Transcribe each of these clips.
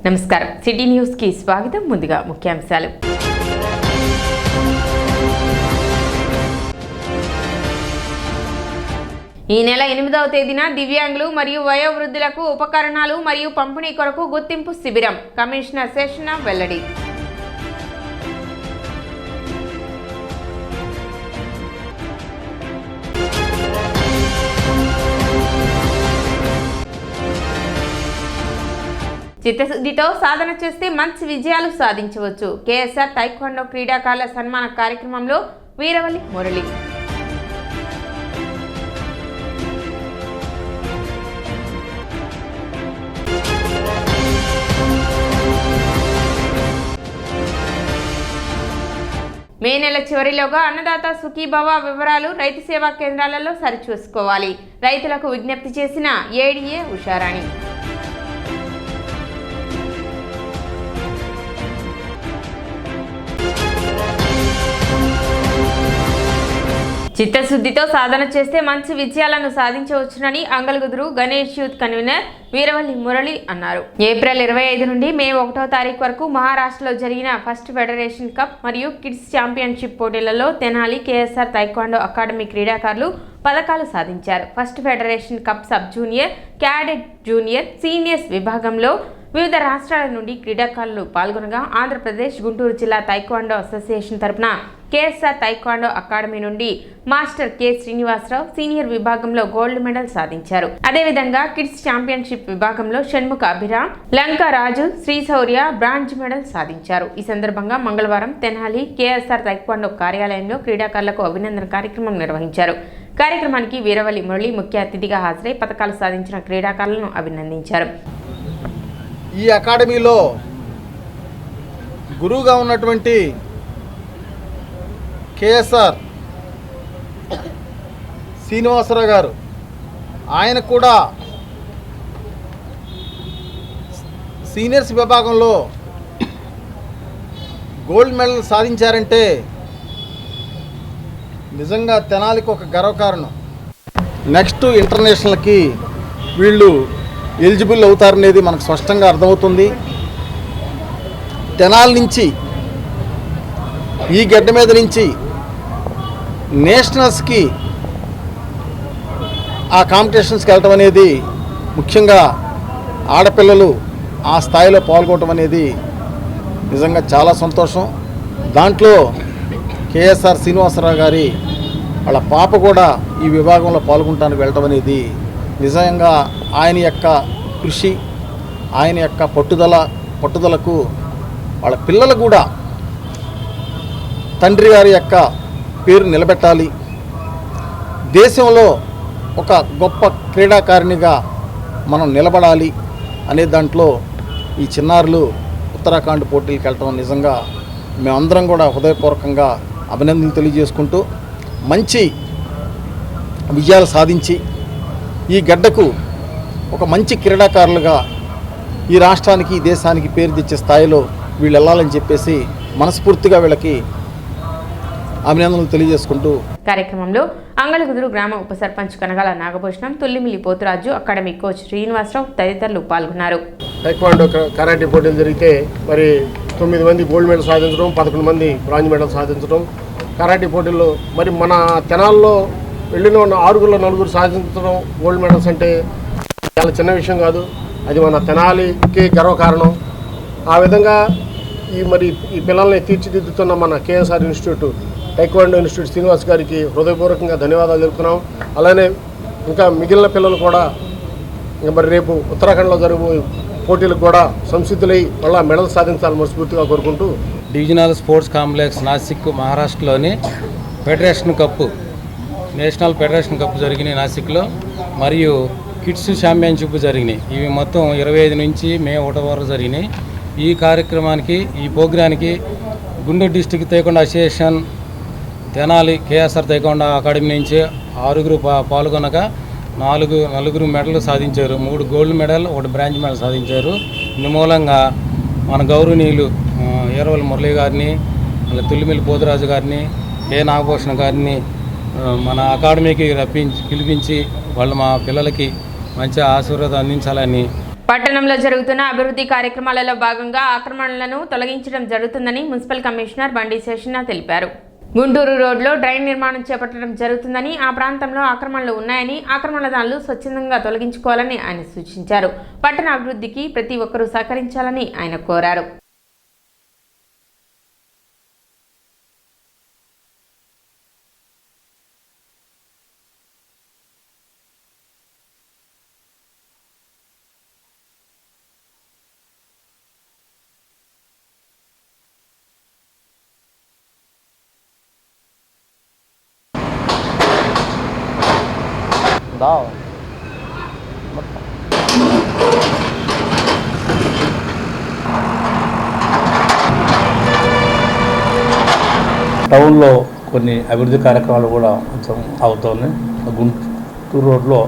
నమస్కారం city news కి స్వాగతం. ముందుగా ముఖ్యాంశాలు. ఈ నెల 8వ తేదీన దివ్యాంగులు మరియు వయోవృద్ధులకు ఉపకరణాలు మరియు పంపిణీ కొరకు గుర్తింపు శిబిరం. కమిషనర్ శేషన వెల్లడి. చిత్తశుద్ధితో సాధన చేస్తే మంచి విజయాలు సాధించవచ్చు. కేఎస్ఆర్ తైక్వాండో క్రీడాకారుల సన్మాన కార్యక్రమంలో వీరవల్లి మురళి. మే నెల చివరిలోగా అన్నదాత సుఖీభవ వివరాలు రైతు సేవా కేంద్రాలలో సరిచూసుకోవాలి. రైతులకు విజ్ఞప్తి చేసిన ఏడీఏ ఉషారాణి. చిత్తశుద్ధితో సాధన చేస్తే మంచి విజయాలను సాధించవచ్చునని అంగల్గుదురు గణేష్ యూత్ కన్వీనర్ వీరవల్లి మురళి అన్నారు. ఏప్రిల్ 25 నుండి మే 1వ తారీఖు వరకు మహారాష్ట్రలో జరిగిన ఫస్ట్ ఫెడరేషన్ కప్ మరియు కిడ్స్ ఛాంపియన్షిప్ పోటీలలో తెనాలి కేఎస్ఆర్ తైక్వాండో అకాడమీ క్రీడాకారులు పథకాలు సాధించారు. First federation cup sub junior, cadet, junior, seniors విభాగంలో వివిధ రాష్ట్రాల నుండి క్రీడాకారులు పాల్గొనగా ఆంధ్రప్రదేశ్ గుంటూరు జిల్లా తైక్వాండో అసోసియేషన్ తరపున కేఎస్ఆర్ తైక్వాండో అకాడమీ నుండి మాస్టర్ కె శ్రీనివాసరావు సీనియర్ విభాగంలో గోల్డ్ మెడల్ సాధించారు. అదేవిధంగా కిడ్స్ ఛాంపియన్షిప్ విభాగంలో షణ్ముఖ అభిరామ్, లంకా రాజు, శ్రీశౌర్య బ్రాంజ్ మెడల్ సాధించారు. ఈ సందర్భంగా మంగళవారం తెనాలి కేఎస్ఆర్ తైక్వాండో కార్యాలయంలో క్రీడాకారులకు అభినందన కార్యక్రమం నిర్వహించారు. కార్యక్రమానికి వీరవల్లి మురళి ముఖ్య అతిథిగా హాజరై పథకాలు సాధించిన క్రీడాకారులను అభినందించారు. ఈ అకాడమీలో గురువుగా ఉన్నటువంటి కేఎస్ఆర్ శ్రీనివాసరావు గారు, ఆయన కూడా సీనియర్స్ విభాగంలో గోల్డ్ మెడల్ సాధించారంటే నిజంగా తెనాలికి ఒక గర్వకారణం. నెక్స్ట్ ఇంటర్నేషనల్కి వీళ్ళు ఎలిజిబుల్ అవుతారనేది మనకు స్పష్టంగా అర్థమవుతుంది. తెనాలి నుంచి ఈ గడ్డ మీద నుంచి నేషనల్స్కి ఆ కాంపిటీషన్స్కి వెళ్ళటం అనేది, ముఖ్యంగా ఆడపిల్లలు ఆ స్థాయిలో పాల్గొనడం అనేది నిజంగా చాలా సంతోషం. దాంట్లో కేఎస్ఆర్ శ్రీనివాసరావు గారి వాళ్ళ పాప కూడా ఈ విభాగంలో పాల్గొనడానికి వెళ్ళటం అనేది నిజంగా ఆయన యొక్క కృషి, ఆయన యొక్క పట్టుదలకు వాళ్ళ పిల్లలు కూడా తండ్రి గారి యొక్క పేరు నిలబెట్టాలి, దేశంలో ఒక గొప్ప క్రీడాకారిణిగా మనం నిలబడాలి అనే దాంట్లో ఈ చిన్నారులు ఉత్తరాఖండ్ పోటీలకు వెళ్ళటం నిజంగా మేమందరం కూడా హృదయపూర్వకంగా అభినందనలు తెలియజేసుకుంటూ, మంచి విజయాలు సాధించి ఈ గడ్డకు ఒక మంచి క్రీడాకారులుగా ఈ రాష్ట్రానికి, ఈ దేశానికి పేరు తెచ్చే స్థాయిలో వీళ్ళు వెళ్ళాలని చెప్పేసి మనస్ఫూర్తిగా వీళ్ళకి అభినందనలు తెలియజేసుకుంటూ కార్యక్రమంలో అంగళగుదురు గ్రామ ఉప సర్పంచ్ కనగాల నాగభూషణం, తుల్లిమిల్లి పోతురాజు, అకాడమీ కోచ్ శ్రీనివాసరావు తదితరులు పాల్గొన్నారు. టైక్వాండో కరాటే పోటీలు జరిగితే మరి 9 మంది గోల్డ్ మెడల్ సాధించడం, 11 మంది బ్రాంజ్ మెడల్ సాధించడం. కరాటే పోటీల్లో మరి మన తెనాల్లో వెళ్ళిన 6గురిలో 4 సాధించడం గోల్డ్ మెడల్స్ అంటే చాలా చిన్న విషయం కాదు. అది మన తెనాలికి గర్వకారణం. ఆ విధంగా ఈ పిల్లల్ని తీర్చిదిద్దుతున్న మన KSR institute, taekwondo institute Srinivas గారికి హృదయపూర్వకంగా ధన్యవాదాలు తెలుపుతున్నాం. అలానే ఇంకా మిగిలిన పిల్లలు కూడా మరి రేపు ఉత్తరాఖండ్లో జరుగు పోటీలకు కూడా సంసిద్ధులై మళ్ళీ మెడల్ సాధించాలని మనస్ఫూర్తిగా కోరుకుంటూ, డివిజనల్ స్పోర్ట్స్ కాంప్లెక్స్ నాసిక్ మహారాష్ట్రలోని federation cup, national federation cup జరిగినాయి నాసిక్లో, మరియు కిడ్స్ ఛాంపియన్షిప్ జరిగినాయి. ఇవి మొత్తం 25 నుంచి మే 1 వరకు జరిగినాయి. ఈ కార్యక్రమానికి, ఈ ప్రోగ్రానికి Guntur district taekwondo association Tenali KSR taekwondo academy నుంచి 6గురు పాల్గొనగా 4 మెడల్ సాధించారు. 3 గోల్డ్ మెడల్, 1 బ్రాంజ్ మెడల్ సాధించారు. ఇందు మూలంగా మన గౌరవనీయులు వీరవల్లి మురళి గారిని, తుల్లిమిల్లి పోతురాజు గారిని, కె నాగభూషణ గారిని మన అకాడమీకి పిలిపించి వాళ్ళు మా పిల్లలకి మంచి ఆశీర్వాదం అందించాలని పట్టణంలో జరుగుతున్న అభివృద్ధి కార్యక్రమాలలో భాగంగా ఆక్రమణలను తొలగించడం జరుగుతుందని మున్సిపల్ కమిషనర్ బండి శేషన్న తెలిపారు. గుంటూరు రోడ్లో డ్రైన్ నిర్మాణం చేపట్టడం జరుగుతుందని, ఆ ప్రాంతంలో ఆక్రమణలు ఉన్నాయని, ఆక్రమణదారులు స్వచ్ఛందంగా తొలగించుకోవాలని ఆయన సూచించారు. పట్టణ అభివృద్ధికి ప్రతి ఒక్కరూ సహకరించాలని ఆయన కోరారు. టౌన్లో కొన్ని అభివృద్ధి కార్యక్రమాలు కూడా కొంచెం అవుతున్నాయి. గుంటూరు రోడ్లో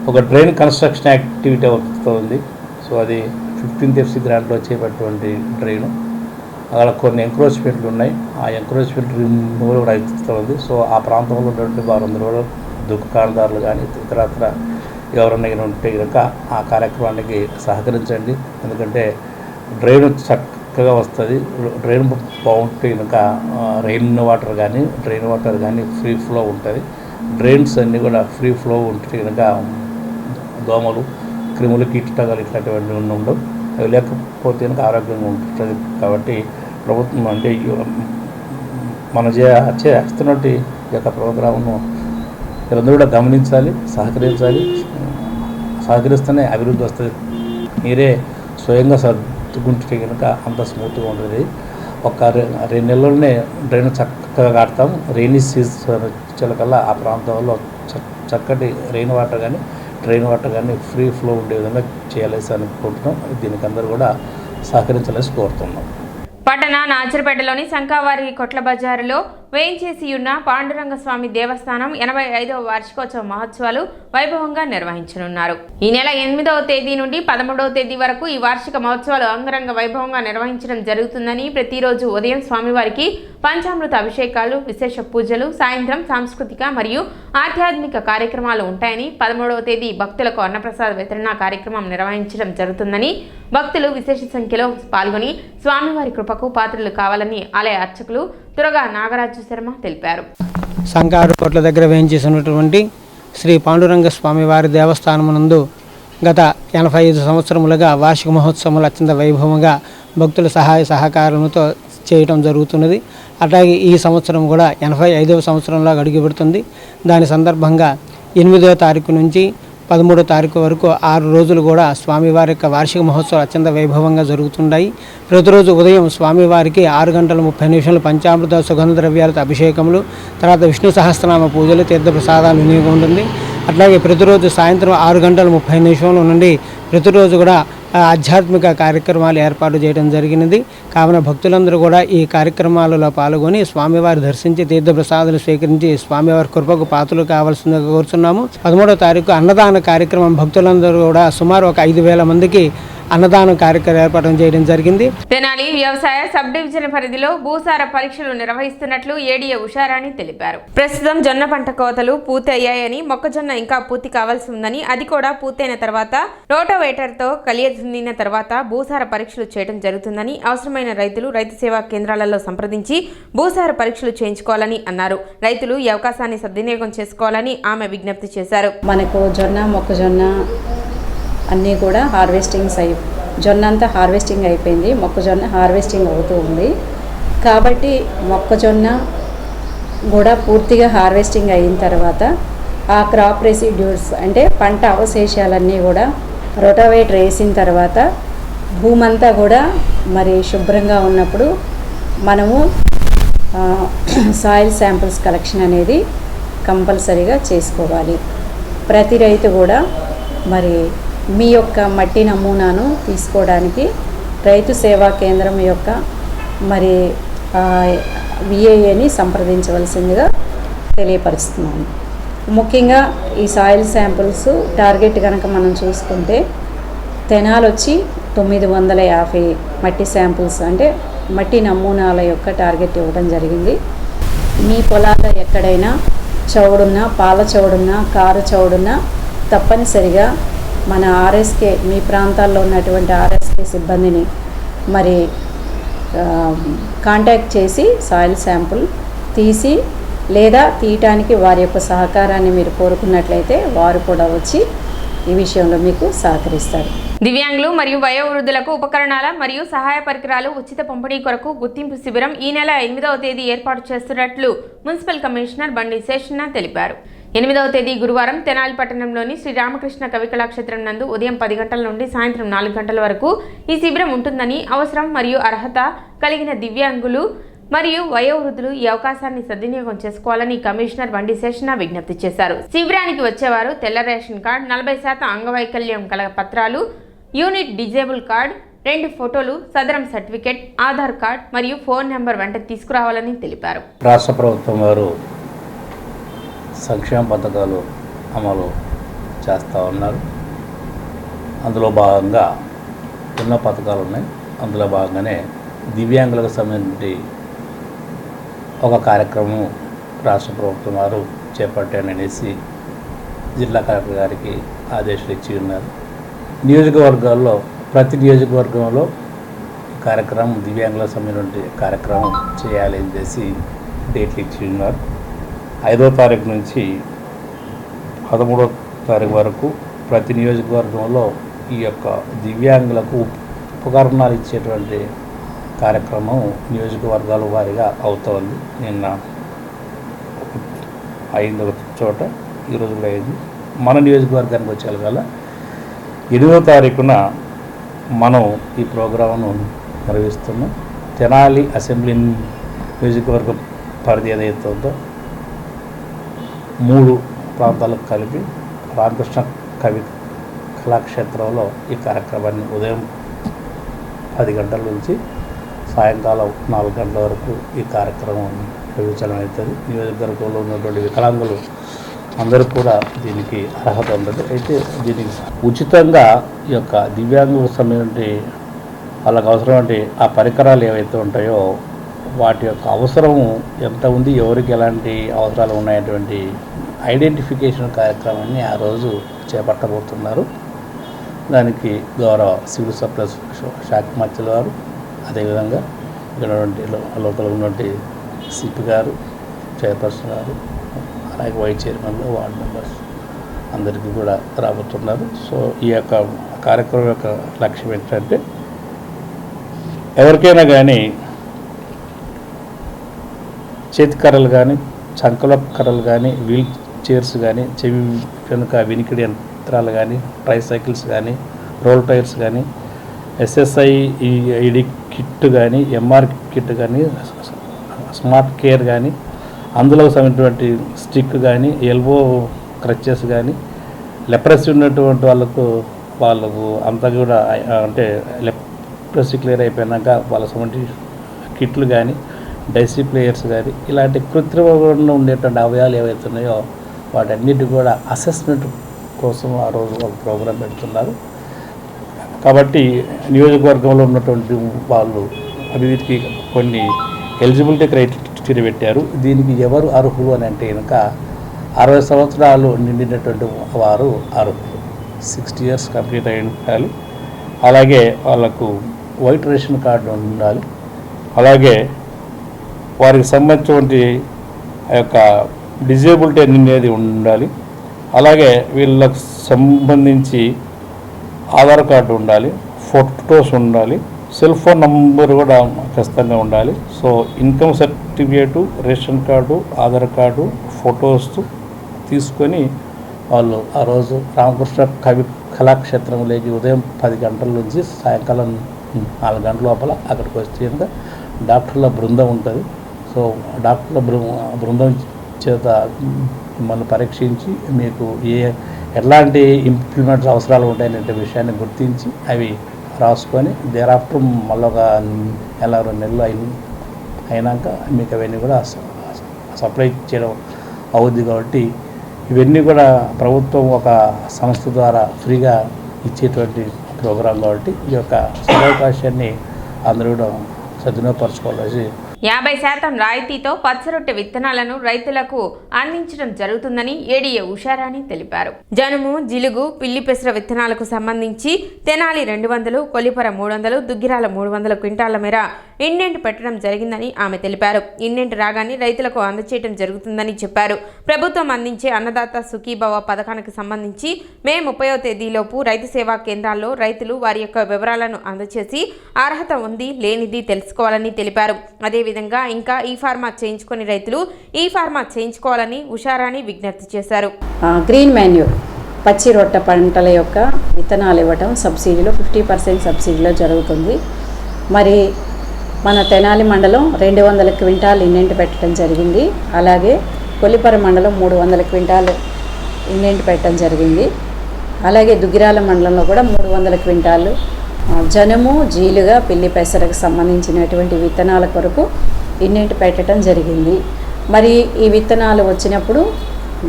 ఒక డ్రైన్ కన్స్ట్రక్షన్ యాక్టివిటీ అవుతుంది. సో అది 15th FC గ్రాంట్లో చేపట్టినటువంటి డ్రైను. అక్కడ కొన్ని ఎంక్రోచ్మెంట్లు ఉన్నాయి. ఆ ఎంక్రోచ్మెంట్ రిమూవల్ కూడా అవుతుంది. సో ఆ ప్రాంతంలో ఉన్నటువంటి వారందరూ కూడా దుకాణదారులు కానీ ఇతరత్ర ఎవరన్నా ఉంటే కనుక ఆ కార్యక్రమానికి సహకరించండి. ఎందుకంటే డ్రైన్ చక్కగా వస్తుంది. డ్రైన్ బాగుంటే కనుక డ్రైన్ వాటర్ కానీ ఫ్రీ ఫ్లో ఉంటుంది. డ్రైన్స్ అన్నీ కూడా ఫ్రీ ఫ్లో ఉంటే కనుక దోమలు, క్రిములు, కీటకాలు ఇట్లాంటివన్నీ ఉండవు. అవి లేకపోతే కనుక ఆరోగ్యంగా ఉంటుంది. కాబట్టి ప్రభుత్వం అంటే మనం చేస్తున్నట్టు ఈ యొక్క ప్రోగ్రామ్ను వీళ్ళందరూ కూడా గమనించాలి, సహకరిస్తేనే అభివృద్ధి వస్తుంది. మీరే స్వయంగా సర్దుకుంటే కనుక అంత స్మూత్గా ఉంటుంది. ఒక 2 నెలల్లోనే డ్రైన్ చక్కగా కడతాం. రైనీ సీజన్ వచ్చేకల్లా ఆ ప్రాంతంలో చక్కటి డ్రైన్ వాటర్ కానీ ఫ్రీ ఫ్లో ఉండే విధంగా చేయాలేసి అనుకుంటున్నాం. దీనికి అందరూ కూడా సహకరించాలని కోరుతున్నాం. పట్టణ నాచరపేటలోని సంకావారి కొట్ల బజారులో వేయించేసి ఉన్న పాండురంగ స్వామి దేవస్థానం 85వ వార్షికోత్సవ మహోత్సవాలు వైభవంగా నిర్వహించనున్నారు. ఈ నెల 8వ తేదీ నుండి 13వ తేదీ వరకు ఈ వార్షిక మహోత్సవాలు అంగరంగ వైభవంగా నిర్వహించడం జరుగుతుందని, ప్రతిరోజు ఉదయం స్వామివారికి పంచామృత అభిషేకాలు, విశేష పూజలు, సాయంత్రం సాంస్కృతిక మరియు ఆధ్యాత్మిక కార్యక్రమాలు ఉంటాయని, 13వ తేదీ భక్తులకు అన్నప్రసాద వితరణ కార్యక్రమం నిర్వహించడం జరుగుతుందని, భక్తులు విశేష సంఖ్యలో పాల్గొని స్వామివారి కృపకు పాత్రలు కావాలని ఆలయ అర్చకులు తురగా నాగరాజు శర్మ తెలిపారు. సంకారు కోట్ల దగ్గర వేయించేసినటువంటి శ్రీ పాండురంగ స్వామివారి దేవస్థానమునందు గత 85 సంవత్సరములుగా వార్షిక మహోత్సవములు అత్యంత వైభవంగా భక్తుల సహాయ సహకారంతో చేయటం జరుగుతున్నది. అట్లాగే ఈ సంవత్సరం కూడా 85వ సంవత్సరంలో అడుగుపెడుతుంది. దాని సందర్భంగా 8వ తారీఖు నుంచి 13వ తారీఖు వరకు 6 రోజులు కూడా స్వామివారి యొక్క వార్షిక మహోత్సవాలు అత్యంత వైభవంగా జరుగుతుంటాయి. ప్రతిరోజు ఉదయం స్వామివారికి 6:30 పంచామృత సుగంధ ద్రవ్యాలతో అభిషేకములు, తర్వాత విష్ణు సహస్రనామ పూజలు, తీర్థప్రసాదాలు వినియోగం ఉంటుంది. అట్లాగే ప్రతిరోజు సాయంత్రం 6:30 నుండి ప్రతిరోజు కూడా ఆధ్యాత్మిక కార్యక్రమాలు ఏర్పాటు చేయడం జరిగినది. కావున భక్తులందరూ కూడా ఈ కార్యక్రమాలలో పాల్గొని స్వామివారి దర్శించి తీర్థప్రసాదాలు స్వీకరించి స్వామివారి కృపకు పాత్రలు కావాల్సిందిగా కోరుతున్నాము. 13వ తారీఖు అన్నదాన కార్యక్రమం భక్తులందరూ కూడా సుమారు ఒక 5,000 మందికి అన్నదానం కార్యక్రమం ఏర్పాటు చేయడం జరిగింది. తెనాలి వ్యవసాయ సబ్ డివిజన్ పరిధిలో భూసార పరీక్షలు నిర్వహిస్తున్నట్లు ఏడీఏ ఉషారాణి తెలిపారు. ప్రస్తుతం జొన్న పంట కోతలు పూర్తి అయ్యాయని, మొక్కజొన్న ఇంకా పూర్తి కావాల్సి ఉందని, అది కూడా పూర్తయిన తర్వాత రోటోవేటర్తో కలియదున్నిన తర్వాత భూసార పరీక్షలు చేయడం జరుగుతుందని, అవసరమైన రైతులు రైతు సేవా కేంద్రాలలో సంప్రదించి భూసార పరీక్షలు చేయించుకోవాలని అన్నారు. రైతులు ఈ అవకాశాన్ని సద్వినియోగం చేసుకోవాలని ఆమె విజ్ఞప్తి చేశారు. మనకు జొన్న, మొక్కజొన్న అన్నీ కూడా జొన్న అంతా హార్వెస్టింగ్ అయిపోయింది, మొక్కజొన్న హార్వెస్టింగ్ అవుతూ ఉంది. కాబట్టి మొక్కజొన్న కూడా పూర్తిగా హార్వెస్టింగ్ అయిన తర్వాత ఆ క్రాప్ రెసిడ్యూస్ అంటే పంట అవశేషాలన్నీ కూడా రోటావేటర్ వేసిన తర్వాత భూమంతా కూడా మరి శుభ్రంగా ఉన్నప్పుడు మనము సాయిల్ శాంపిల్స్ కలెక్షన్ అనేది కంపల్సరీగా చేసుకోవాలి. ప్రతి రైతు కూడా మరి మీ యొక్క మట్టి నమూనాను తీసుకోవడానికి రైతు సేవా కేంద్రం యొక్క మరి విఏఏని సంప్రదించవలసిందిగా తెలియపరుస్తున్నాను. ముఖ్యంగా ఈ సాయిల్ శాంపిల్స్ టార్గెట్ కనుక మనం చూసుకుంటే తెనాలి వచ్చి 950 మట్టి శాంపిల్స్ అంటే మట్టి నమూనాల యొక్క టార్గెట్ ఇవ్వడం జరిగింది. మీ పొలాల్లో ఎక్కడైనా చౌడున్నా, పాల చౌడున్నా, కారు చౌడున్నా తప్పనిసరిగా మన ఆర్ఎస్కే మీ ప్రాంతాల్లో ఉన్నటువంటి ఆర్ఎస్కే సిబ్బందిని మరి కాంటాక్ట్ చేసి సాయిల్ శాంపుల్ తీసి లేదా తీయటానికి వారి యొక్క సహకారాన్ని మీరు కోరుకున్నట్లయితే వారు కూడా వచ్చి ఈ విషయంలో మీకు సహకరిస్తారు. దివ్యాంగులు మరియు వయోవృద్ధులకు ఉపకరణాల మరియు సహాయ పరికరాలు ఉచిత పంపిణీ కొరకు గుర్తింపు శిబిరం ఈ నెల 8వ తేదీ ఏర్పాటు చేస్తున్నట్లు మున్సిపల్ కమిషనర్ బండి శేషన్న తెలిపారు. 8వ తేదీ గురువారం తెనాలి పట్టణంలోని శ్రీ రామకృష్ణ కవికళాక్షేత్రం నందు ఉదయం 10 గంటల నుండి సాయంత్రం 4 గంటల వరకు ఈ శిబిరం ఉంటుందని, అవసరం మరియు అర్హత కలిగిన దివ్యాంగులు మరియు వయోవృద్ధులు ఈ అవకాశాన్ని సద్వినియోగం చేసుకోవాలని కమిషనర్ బండి శేషన్న విజ్ఞప్తి చేశారు. శిబిరానికి వచ్చేవారు తెల్ల రేషన్ కార్డు, 40% అంగవైకల్యం కల పత్రాలు, యూనిట్ డిజేబుల్ కార్డ్, 2 ఫోటోలు, సదరం సర్టిఫికేట్, ఆధార్ కార్డ్ మరియు ఫోన్ నెంబర్ వెంట తీసుకురావాలని తెలిపారు. రాష్ట్ర ప్రభుత్వం వారు సంక్షేమ పథకాలు అమలు చేస్తూ ఉన్నారు. అందులో భాగంగా ఎన్నో పథకాలు ఉన్నాయి. అందులో భాగంగానే దివ్యాంగులకు సంబంధించి ఒక కార్యక్రమం రాష్ట్ర ప్రభుత్వం వారు చేపట్టాననేసి జిల్లా కలెక్టర్ గారికి ఆదేశాలు ఇచ్చి ఉన్నారు. నియోజకవర్గాల్లో ప్రతి నియోజకవర్గంలో కార్యక్రమం దివ్యాంగులకు సంబంధించిన కార్యక్రమం చేయాలి అని చేసి డేట్లు ఇచ్చి ఉన్నారు. 5వ తారీఖు నుంచి 13వ తారీఖు వరకు ప్రతి నియోజకవర్గంలో ఈ యొక్క దివ్యాంగులకు ఉపకరణాలు ఇచ్చేటువంటి కార్యక్రమం నియోజకవర్గాల వారీగా అవుతోంది. నిన్న అయింది ఒక చోట, ఈరోజు కూడా అయింది. మన నియోజకవర్గానికి వచ్చే కల్లా 8వ తారీఖున మనం ఈ ప్రోగ్రాంను నిర్వహిస్తున్నాం. తెనాలి అసెంబ్లీ నియోజకవర్గం పరిధి ఏదైతే ఉందో 3 ప్రాంతాలకు కలిపి రామకృష్ణ కవి కళాక్షేత్రంలో ఈ కార్యక్రమాన్ని ఉదయం 10 గంటల నుంచి సాయంకాలం 4 గంటల వరకు ఈ కార్యక్రమం నిర్వహించడం అవుతుంది. నియోజకవర్గంలో ఉన్నటువంటి వికలాంగులు అందరూ కూడా దీనికి అర్హత ఉంటుంది. అయితే దీనికి ఉచితంగా ఈ యొక్క దివ్యాంగులకు సంబంధించి వాళ్ళకు అవసరమైన ఆ పరికరాలు ఏవైతే ఉంటాయో వాటి యొక్క అవసరం ఎంత ఉంది, ఎవరికి ఎలాంటి అవసరాలు ఉన్నాయటువంటి ఐడెంటిఫికేషన్ కార్యక్రమాన్ని ఆ రోజు చేపట్టబోతున్నారు. దానికి గౌరవ సివిల్ సప్లైస్ శాఖ మంత్రుల వారు, అదేవిధంగా ఇక్కడ లోకల్ ఉన్నటువంటి సిపి గారు, చైర్పర్సన్ గారు, అలాగే వైస్ చైర్మన్లు, వార్డు మెంబర్స్ అందరికీ కూడా రాబోతున్నారు. సో ఈ యొక్క కార్యక్రమం యొక్క లక్ష్యం ఏంటంటే ఎవరికైనా కానీ చేతి కర్రలు కానీ, చంకల కర్రలు కానీ, వీల్ చైర్స్ కానీ, చెవి వెనుక వినికిడి యంత్రాలు కానీ, ట్రైసైకిల్స్ కానీ, రోల్ టైర్స్ కానీ, ఎస్ఎస్ఐ ఐడి కిట్ కానీ, ఎంఆర్ కిట్ కానీ, స్మార్ట్ కేర్ కానీ, అందులో సంబంధించినటువంటి స్టిక్ కానీ, ఎల్బో క్రచెస్ కానీ, లెప్రసీ ఉన్నటువంటి వాళ్ళకు అంతా కూడా అంటే లెప్రసీ క్లియర్ అయిపోయినాక వాళ్ళ సంబంధించి కిట్లు కానీ, డైసీ ప్లేయర్స్ కానీ, ఇలాంటి కృత్రిమంగా ఉండేటువంటి అవయవాలు ఏవైతే ఉన్నాయో వాటన్నిటి కూడా అసెస్మెంట్ కోసం ఆ రోజు ఒక ప్రోగ్రాం పెడుతున్నారు. కాబట్టి నియోజకవర్గంలో ఉన్నటువంటి వాళ్ళు అభివృద్ధికి కొన్ని ఎలిజిబిలిటీ క్రైటీరియా పెట్టారు. దీనికి ఎవరు అర్హులు అని అంటే కనుక 60 సంవత్సరాలు నిండినటువంటి వారు అర్హులు, 60 years కంప్లీట్ అయి ఉండాలి. అలాగే వాళ్ళకు వైట్ రేషన్ కార్డు ఉండాలి. అలాగే వారికి సంబంధించినటువంటి ఆ యొక్క డిజేబిలిటీ అనేది ఉండాలి. అలాగే వీళ్ళకు సంబంధించి ఆధార్ కార్డు ఉండాలి, ఫోటోస్ ఉండాలి, సెల్ ఫోన్ నంబర్ కూడా ఖచ్చితంగా ఉండాలి. So income certificate, ration card, Aadhaar card, photos తీసుకొని వాళ్ళు ఆ రోజు రామకృష్ణ కవి కళాక్షేత్రంలోకి ఉదయం 10 గంటల నుంచి సాయంకాలం 4 గంటల లోపల అక్కడికి వచ్చి డాక్టర్ల బృందం ఉంటుంది. సో డాక్టర్ల బృందం చేత మిమ్మల్ని పరీక్షించి మీకు ఎలాంటి ఇంప్లిమెంట్స్ అవసరాలు ఉంటాయనే విషయాన్ని గుర్తించి అవి రాసుకొని దేరాఫ్టర్ మళ్ళీ ఒక నెల 2 నెలలు అయినాక మీకు అవన్నీ కూడా సప్లై చేయడం అవుద్ది. కాబట్టి ఇవన్నీ కూడా ప్రభుత్వం ఒక సంస్థ ద్వారా ఫ్రీగా ఇచ్చేటువంటి ప్రోగ్రాం కాబట్టి ఈ యొక్క సదవకాశాన్ని అందరూ కూడా సద్వినియోగపరచుకోవాలని 50% రాయితీతో పచ్చరొట్టె విత్తనాలను రైతులకు అందించడం జరుగుతుందని ఏడీఏ ఉషారాణి తెలిపారు. జనుము, జిలుగు, పిల్లి పెసర విత్తనాలకు సంబంధించి తెనాలి 200, కొలిపర 300, దుగ్గిరాల 300 క్వింటాల మేర ఇండెంట్ పెట్టడం జరిగిందని ఆమె తెలిపారు. ఇండెంట్ రాగానే రైతులకు అందజేయడం జరుగుతుందని చెప్పారు. ప్రభుత్వం అందించే అన్నదాత సుఖీభవ పథకానికి సంబంధించి మే 30వ తేదీలోపు రైతు సేవా కేంద్రాల్లో రైతులు వారి యొక్క వివరాలను అందజేసి అర్హత ఉంది లేనిది తెలుసుకోవాలని తెలిపారు. అదేవిధంగా ఇంకా ఈ ఫార్మా చేయించుకుని రైతులు ఈ ఫార్మా చేయించుకోవాలని ఉషారాణి విజ్ఞప్తి చేశారు. గ్రీన్ మాన్యూర్ పచ్చి రొట్టె పంటల యొక్క విత్తనాలు ఇవ్వటం సబ్సిడీలో 50% సబ్సిడీలో జరుగుతుంది. మరి మన తెనాలి మండలం 200 క్వింటాల్ ఇండెంట్ పెట్టడం జరిగింది. అలాగే కొలిపర మండలం 300 క్వింటాల్ ఇండెంట్ పెట్టడం జరిగింది. అలాగే దుగ్గిరాల మండలంలో కూడా 300 క్వింటాలు జనుము, జీలుగా, పిల్లి పెసరకు సంబంధించినటువంటి విత్తనాల కొరకు ఇండెంట్ పెట్టడం జరిగింది. మరి ఈ విత్తనాలు వచ్చినప్పుడు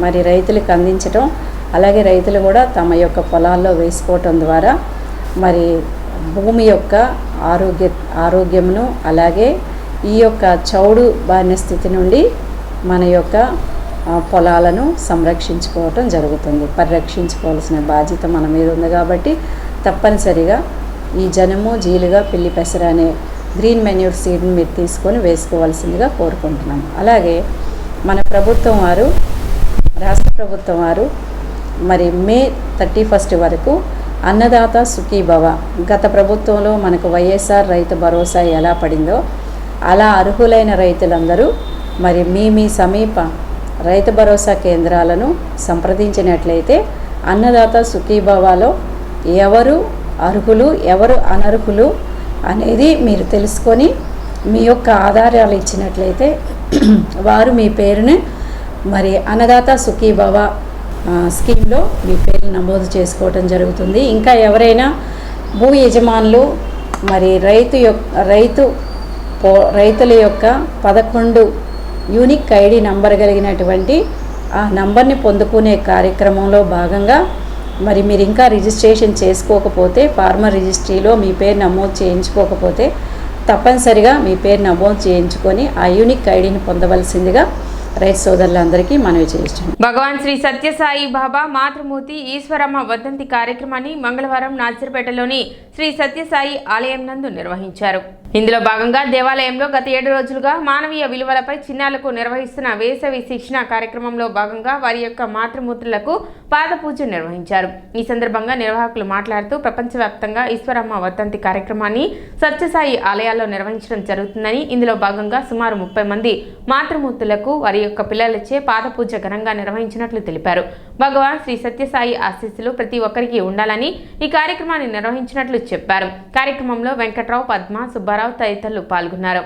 మరి రైతులకు అందించడం, అలాగే రైతులు కూడా తమ యొక్క పొలాల్లో వేసుకోవటం ద్వారా మరి భూమి యొక్క ఆరోగ్యమును అలాగే ఈ యొక్క చౌడు బారిన స్థితి నుండి మన యొక్క పొలాలను సంరక్షించుకోవటం జరుగుతుంది. పరిరక్షించుకోవాల్సిన బాధ్యత మన మీద ఉంది కాబట్టి తప్పనిసరిగా ఈ జనుము, జీలుగా, పిల్లి పెసర అనే గ్రీన్ మెన్యూర్ సీడ్ని మీరు తీసుకొని వేసుకోవాల్సిందిగా కోరుకుంటున్నాం. అలాగే మన ప్రభుత్వం వారు, రాష్ట్ర ప్రభుత్వం వారు మరి మే 31 వరకు అన్నదాత సుఖీభవ, గత ప్రభుత్వంలో మనకు వైఎస్ఆర్ రైతు భరోసా ఎలా పడిందో అలా అర్హులైన రైతులందరూ మరి మీ సమీప రైతు భరోసా కేంద్రాలను సంప్రదించినట్లయితే అన్నదాత సుఖీభవలో ఎవరు అర్హులు ఎవరు అనర్హులు అనేది మీరు తెలుసుకొని మీ యొక్క ఆధారాలు ఇచ్చినట్లయితే వారు మీ పేరుని మరి అన్నదాత సుఖీభవ స్కీమ్లో మీ పేరు నమోదు చేసుకోవటం జరుగుతుంది. ఇంకా ఎవరైనా భూ యజమానులు మరి రైతుల యొక్క 11 యూనిక్ ఐడి నంబర్ కలిగినటువంటి ఆ నంబర్ని పొందుకునే కార్యక్రమంలో భాగంగా మరి మీరు ఇంకా రిజిస్ట్రేషన్ చేసుకోకపోతే, ఫార్మర్ రిజిస్ట్రీలో మీ పేరు నమోదు చేయించుకోకపోతే తప్పనిసరిగా మీ పేరు నమోదు చేయించుకొని ఆ యూనిక్ ఐడిని పొందవలసిందిగా రైతు సోదరులందరికీ మనవి చేస్తున్నాం. భగవాన్ శ్రీ సత్యసాయి బాబా మాతృమూర్తి ఈశ్వరమ్మ వర్ధంతి కార్యక్రమాన్ని మంగళవారం నాజర్పేటలోని శ్రీ సత్యసాయి ఆలయం నందు నిర్వహించారు. ఇందులో భాగంగా దేవాలయంలో గత 7 రోజులుగా మానవీయ విలువలపై చిన్నారులకు నిర్వహిస్తున్న వేసవి శిక్షణ కార్యక్రమంలో భాగంగా వారి యొక్క మాతృమూర్తులకు పాద పూజ నిర్వహించారు. ఈ సందర్భంగా నిర్వాహకులు మాట్లాడుతూ ప్రపంచవ్యాప్తంగా ఈశ్వరమ్మ వర్ధంతి కార్యక్రమాన్ని సత్యసాయి ఆలయాల్లో నిర్వహించడం జరుగుతుందని, ఇందులో భాగంగా సుమారు 30 మంది మాతృమూర్తులకు వారి యొక్క పిల్లలచే పాద పూజ ఘనంగా నిర్వహించినట్లు తెలిపారు. భగవాన్ శ్రీ సత్యసాయి ఆశీస్సులు ప్రతి ఒక్కరికి ఉండాలని ఈ కార్యక్రమాన్ని నిర్వహించినట్లు చెప్పారు. కార్యక్రమంలో వెంకట్రావు, పద్మ, సుబ్బారావు తదితరులు పాల్గొన్నారు.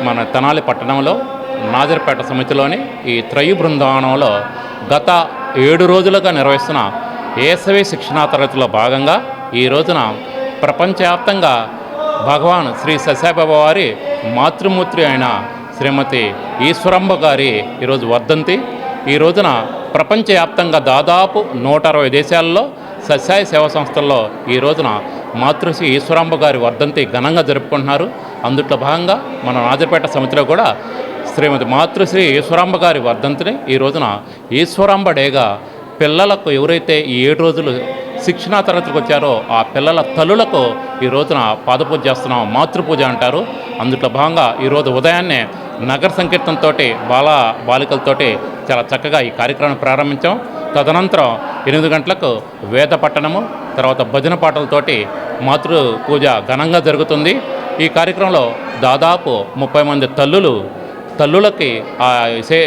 మన తెనాలి పట్టణంలో నాజర్పేట సమితిలోని ఈ త్రయీ బృందావనంలో గత 7 రోజులుగా నిర్వహిస్తున్న వేసవి శిక్షణా తరగతిలో భాగంగా ఈ రోజున ప్రపంచవ్యాప్తంగా భగవాన్ శ్రీ సత్యసాయిబాబా వారి మాతృమూర్తి అయిన శ్రీమతి ఈశ్వరమ్మ గారి ఈరోజు వర్ధంతి. ఈ రోజున ప్రపంచవ్యాప్తంగా దాదాపు 160 దేశాల్లో సత్యసాయి సేవా సంస్థల్లో ఈ రోజున మాతృశ్రీ ఈశ్వరమ్మ గారి వర్ధంతి ఘనంగా జరుపుకుంటున్నారు. అందుట్లో భాగంగా మన నాజర్పేట సమితిలో కూడా శ్రీమతి మాతృశ్రీ ఈశ్వరమ్మ గారి వర్ధంతిని ఈ రోజున ఈశ్వరమ్మ డేగా పిల్లలకు ఎవరైతే ఈ 7 రోజులు శిక్షణా తరగతికి వచ్చారో ఆ పిల్లల తల్లులకు ఈ రోజున పాదపూజ చేస్తున్నాం, మాతృపూజ అంటారు. అందుట్లో భాగంగా ఈరోజు ఉదయాన్నే నగర సంకీర్తనతో బాలికలతోటి చాలా చక్కగా ఈ కార్యక్రమం ప్రారంభించాం. తదనంతరం 8 గంటలకు వేద పట్టణము, తర్వాత భజన పాటలతోటి మాతృ పూజ ఘనంగా జరుగుతుంది. ఈ కార్యక్రమంలో దాదాపు 30 మంది తల్లులకి ఆ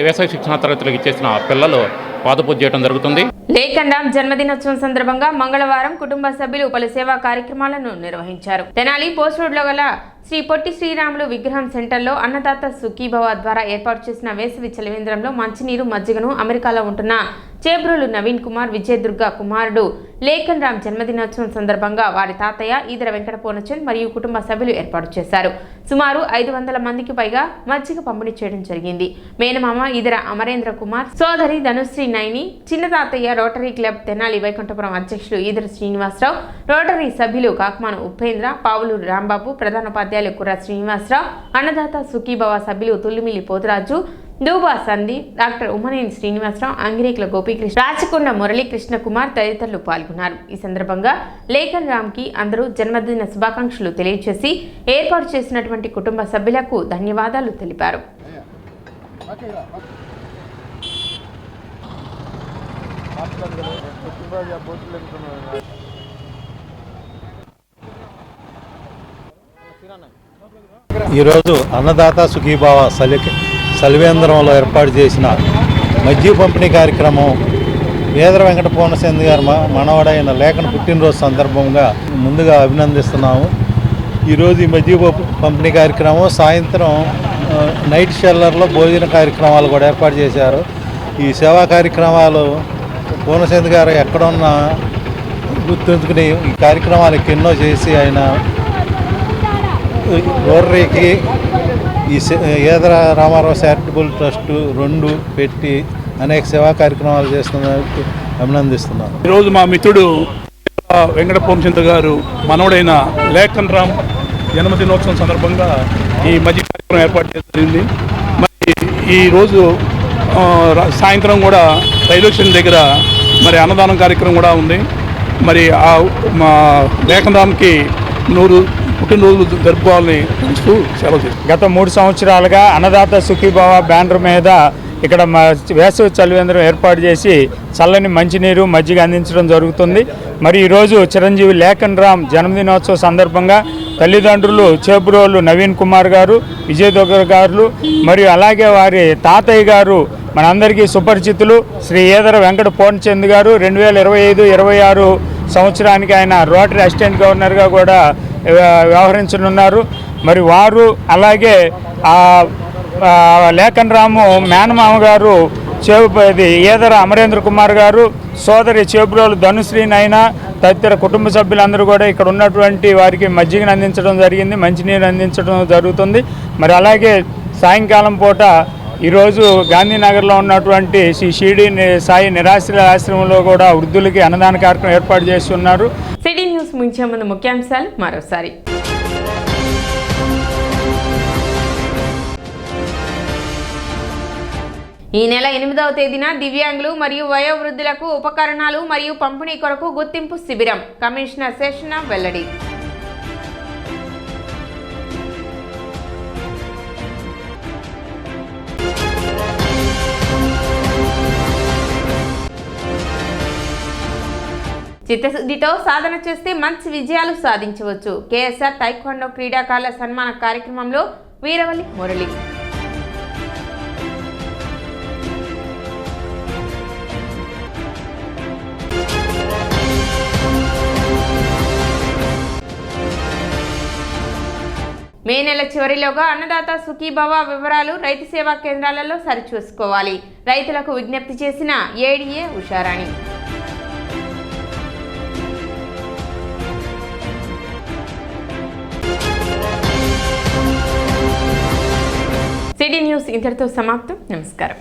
వేసవి శిక్షణ తరగతులకు ఇచ్చేసిన పిల్లలు పాదపూజ చేయడం జరుగుతుంది. లేఖన్ రామ్ జన్మదినోత్సవం సందర్భంగా మంగళవారం కుటుంబ సభ్యులు పలు సేవా కార్యక్రమాలను నిర్వహించారు. తెనాలి పోస్ట్ రోడ్ లో గల శ్రీ పొట్టి శ్రీరాములు విగ్రహం సెంటర్లో అన్నదాత సుఖీభవ ద్వారా ఏర్పాటు చేసిన వేసవి చలివేంద్రంలో మంచినీరు మజ్జిగను అమెరికాలో ఉంటున్న చేబ్రోలు నవీన్ కుమార్ విజయదుర్గ కుమారుడు లేఖన్ రామ్ జన్మదినోత్సవం సందర్భంగా వారి తాతయ్య ఈదర వెంకట పూర్ణచంద్ మరియు కుటుంబ సభ్యులు ఏర్పాటు చేశారు. సుమారు 500 మందికి పైగా మజ్జిగ పంపిణీ చేయడం జరిగింది. మేనమామ ఈదర అమరేంద్ర కుమార్, సోదరి ధనుశ్రీ నైని, చిన్న తాతయ్య రోటరీ క్లబ్ తెనాలి వైకుంఠపురం అధ్యక్షులు ఈదర శ్రీనివాసరావు, రోటరీ సభ్యులు కాకమాన ఉపేంద్ర, పావులూరు రాంబాబు, ప్రధానోపాధ్యాయులు కుర్ర శ్రీనివాసరావు, అన్నదాత సుఖీభవ సభ్యులు తుల్లిమిల్లి పోతురాజు, దూబా సందీప్, డాక్టర్ ఉమ్మనేని శ్రీనివాసరావు, అంగిరేకుల గోపీకృష్ణ, రాచకొండ మురళీకృష్ణ కుమార్ తదితరులు పాల్గొన్నారు. ఈ సందర్భంగా లేఖన్ రామ్ కి అందరూ జన్మదిన శుభాకాంక్షలు తెలియజేసి ఏర్పాటు చేసినటువంటి కుటుంబ సభ్యులకు ధన్యవాదాలు తెలిపారు. ఈరోజు అన్నదాత సుఖీభావ సలివేంద్రంలో ఏర్పాటు చేసిన మజ్జిగ పంపిణీ కార్యక్రమం ఈదర వెంకట పూర్ణచంద్ గారు మనవడైన లేఖన్ పుట్టినరోజు సందర్భంగా ముందుగా అభినందిస్తున్నాము. ఈరోజు ఈ మజ్జిగ పంపిణీ కార్యక్రమం సాయంత్రం నైట్ షెల్లర్లో భోజన కార్యక్రమాలు కూడా ఏర్పాటు చేశారు. ఈ సేవా కార్యక్రమాలు పూర్ణచంద్ గారు ఎక్కడున్నా గుర్తుంచుకుని ఈ కార్యక్రమాలకు ఎన్నో చేసి ఆయన రోటరీకి ఈ ఈదర రామారావు చారిటబుల్ ట్రస్టు 2 పెట్టి అనేక సేవా కార్యక్రమాలు చేస్తున్నందుకు అభినందిస్తున్నాను. ఈరోజు మా మిత్రుడు వెంకట పూర్ణచంద్ గారు మనవడైన లేఖన్ రామ్ జన్మదినోత్సవం సందర్భంగా ఈ మధ్య కార్యక్రమం ఏర్పాటు చేసింది. మరి ఈరోజు సాయంత్రం కూడా రైల్వే స్టేషన్ దగ్గర మరి అన్నదానం కార్యక్రమం కూడా ఉంది. మరి మా లేఖన్ రామ్కి 100 పుట్టినరోజులు జరుపుకోవాలని చూస్తూ సెలవు చేస్తాం. గత 3 సంవత్సరాలుగా అన్నదాత సుఖీభావ బ్యానర్ మీద ఇక్కడ వేసవి చలివేంద్రం ఏర్పాటు చేసి చల్లని మంచినీరు మజ్జిగ అందించడం జరుగుతుంది. మరి ఈరోజు చిరంజీవి లేఖన్ రామ్ జన్మదినోత్సవ సందర్భంగా తల్లిదండ్రులు చేబ్రోలు నవీన్ కుమార్ గారు, విజయదుర్గ గారు మరియు అలాగే వారి తాతయ్య గారు మనందరికీ సుపరిచితులు శ్రీ ఈదర వెంకట పూర్ణచంద్ గారు 2025-26 సంవత్సరానికి ఆయన రోటరీ అసిస్టెంట్ గవర్నర్గా కూడా వ్యవహరించనున్నారు. మరి వారు అలాగే లేఖన్ రాము మేనమామ గారు ఈదర అమరేంద్ర కుమార్ గారు, సోదరి చేబ్రోలు ధనుశ్రీ నైనా తదితర కుటుంబ సభ్యులందరూ కూడా ఇక్కడ ఉన్నటువంటి వారికి మజ్జిగను అందించడం జరిగింది, మంచినీరు అందించడం జరుగుతుంది. మరి అలాగే సాయంకాలం పూట ఈరోజు గాంధీనగర్లో ఉన్నటువంటి శ్రీ షిరిడి సాయి నిరాశ్రయ ఆశ్రమంలో కూడా వృద్ధులకి అన్నదాన కార్యక్రమం ఏర్పాటు చేస్తున్నారు. సిటీ న్యూస్ ముంచే ముందు ముఖ్యాంశాలు మరోసారి. ఈ నెల 8వ తేదీన దివ్యాంగులు మరియు వయోవృద్ధులకు ఉపకరణాలు మరియు పంపిణీ కొరకు గుర్తింపు శిబిరం. కమిషనర్ శేషణ వెల్లడి. చిత్తశుద్ధితో సాధన చేస్తే మంచి విజయాలు సాధించవచ్చు. కేఎస్ఆర్ టైక్వాండో క్రీడాకారుల సన్మాన కార్యక్రమంలో వీరవల్లి మురళి. మే నెల చివరిలోగా అన్నదాత సుఖీభవ వివరాలు రైతు సేవా కేంద్రాలలో సరిచూసుకోవాలి. రైతులకు విజ్ఞప్తి చేసిన ఏడీఏ ఉషారాణి. సిటీ న్యూస్ ఇంతటితో సమాప్తం. నమస్కారం.